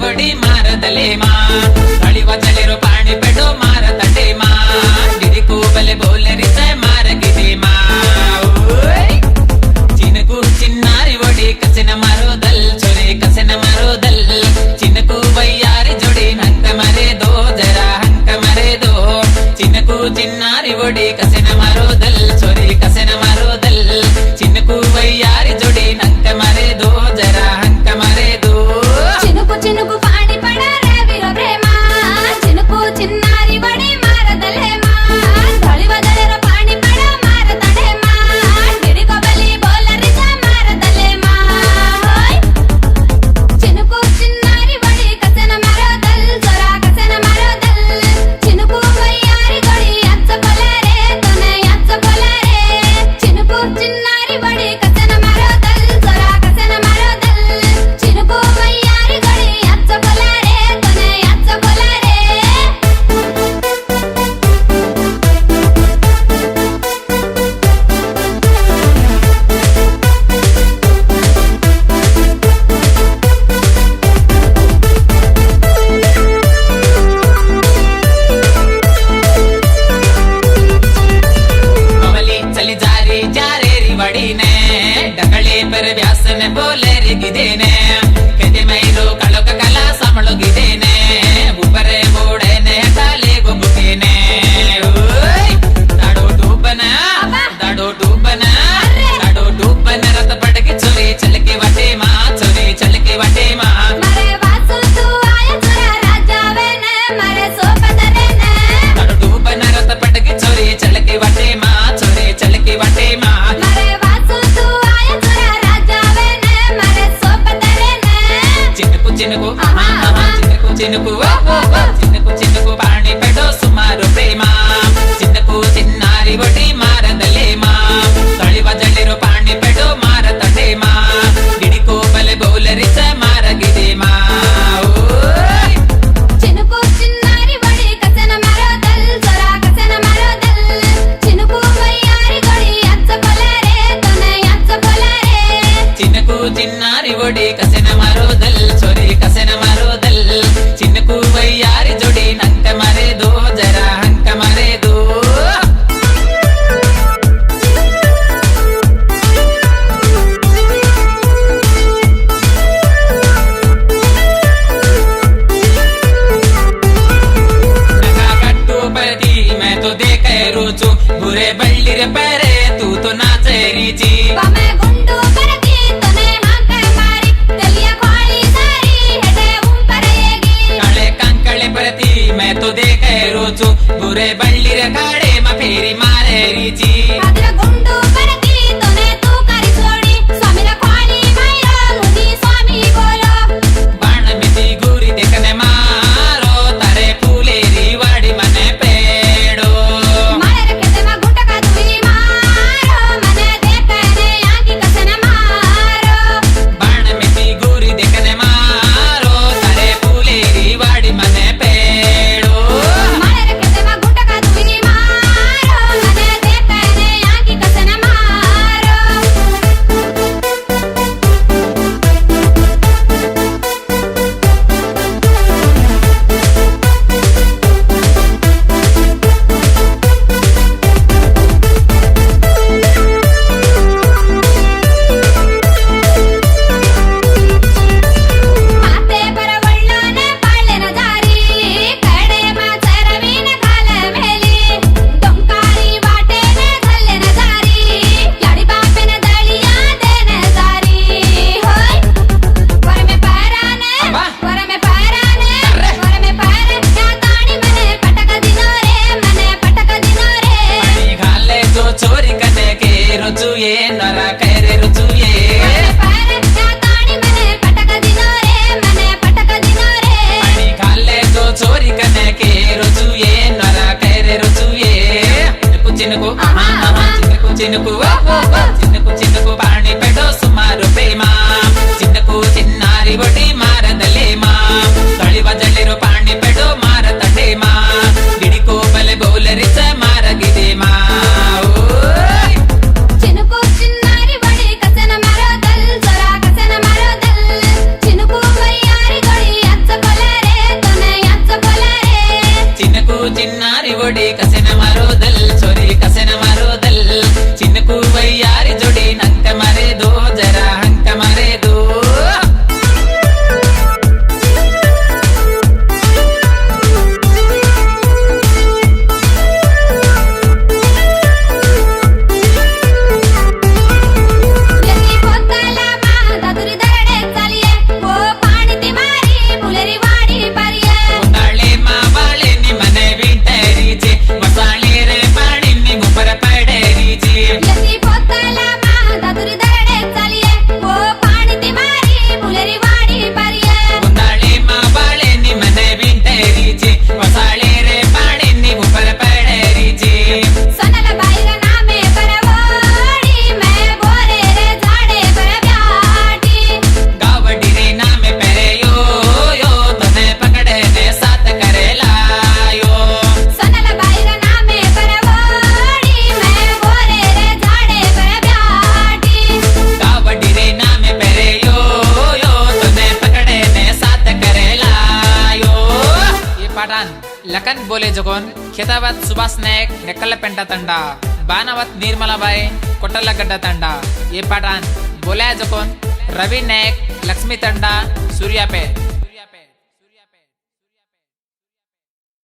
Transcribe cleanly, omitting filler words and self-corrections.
ఒడి మారదలేమా తళివ చలిరు పాణి పెడో మారతడేమా గిరికు బలె బోలెరిసే మారగిదేమా చినుకు చిన్నారి ఒడి కసిన మరోదల్ చొరే కసిన మరోదల్ చినుకు వయ్యారి జొడి హంక మరేదో జరా హంక మరేదో చినుకు చిన్నారి ఒడి కసిన మరోదల్ చొరే కసిన మరోదల్ చినుకు వయ్యారి జొడి హంక మరేదో జరా హంక మరేదో చినుకు చినుకు పాడి పడరే వీర ప్రేమ చినుకు చిన్నారి వడి మారదలేమా ధళి వదలర పాడి పడ మారతడేమా గిరికో బలి బోలరిస మారదలేమా చినుకు చిన్నారి వడి కసన మరోదల్ జొరా కసన మరోదల్ చినుకు వయ్యారి గొడి అచ్చ కొలరే తొనే అచ్చ కొలరే చినుకు చిన్నారి వడి కసన మరోదల్ జొరా కసన మరోదల్ చినుకు వయ్యారి గొడి అచ్చ కొలరే తొనే అచ్చ కొలరే कमली चली जारी जारेरी वडीने डकळे पर व्यासने बोलेरी गिदेने कदे मैलो कळोक कला समळोगिदेने उपरे बोडेने हटाले गोबुकेने दाडो डूबना रथ पटके चोरी चलके वटे मा मरे वासु तू आया चोरा राजावे ने मरे सोपदरे ने दाडो डूबना रथ पटके चोरी चलके वटे मा मरे वासु तू आया चोरा राजावे ने मरे सोपदरे ने चिनुकु चिनुकु चिनुकु चिनुकु चिनुकु पाणी पेडो सुमारु प्रेम चिनुकु चिन्नारी ಒಡಿ ಮಾರದಲೇಮಾ ತಳಿವ ಜಳಿರು ಪಾಣಿ ಪೆಡೋ ಮಾರತಡೇಮಾ ಗಿಡಿಕೋ ಬಲೆ ಬೌಲರಿಸ ಮಾರಗಿದೇಮಾ చినుకు చిన్నారి వడి కసన మరోదల్ జొరా కసన మరోదల్ చినుకు వయ్యారి గొడి అచ్చ కొలరే తొనే అచ్చ కొలరే చినుకు చిన్నారి ఒడి కసెన మరోదల్ చొరి కసెన మరోదల్ చినుకు వయ్యారి జొడి నంక మరేదో జరా హంక మరేదో मैं तो देखे रोचू बुरे बल्ली रे पैरे तू तो नाचे रीची बमे गुंडू करती तने हांके मारी तलिया खोली सारी हेडे ऊपरेगी काले कंकड़े परती मैं तो देखे रोचू बुरे बल्ली रे खाड़े मा फेरी मारे रीची आदरा गुंडू करती तने तू करी छोड़ी स्वामीरा खोली माया मुनी स्वामी बोलो बाण मिटी गुरी देखने मारो तारे फूलेरी वाड़ी मने पेड़ो मारे रखते मा गुटका दुई मारो मने देखने आंकी कसन मारो बाण मिटी गुरी देखने मारो तारे फूलेरी वाड़ी मने पेड़ो मारे रखते मा गुटका दुई मारो मने देखने ಲಖನ್ ಬೋಲೆ ಜಗೋನ್ ಖೇತಾವತ್ ಸುಭಾಷ್ ನಾಯಕ್ ನೆಕ್ಕಲಪೆಂಟ ತಂಡ ಬಾನವತ್ ನಿರ್ಮಲಾಬಾಯಿ ಕೊಟ್ಟಲಗಡ್ಡ ತಂಡ ये पठान बोला जकोन रवि नायक लक्ष्मी तंडा सूर्यापेट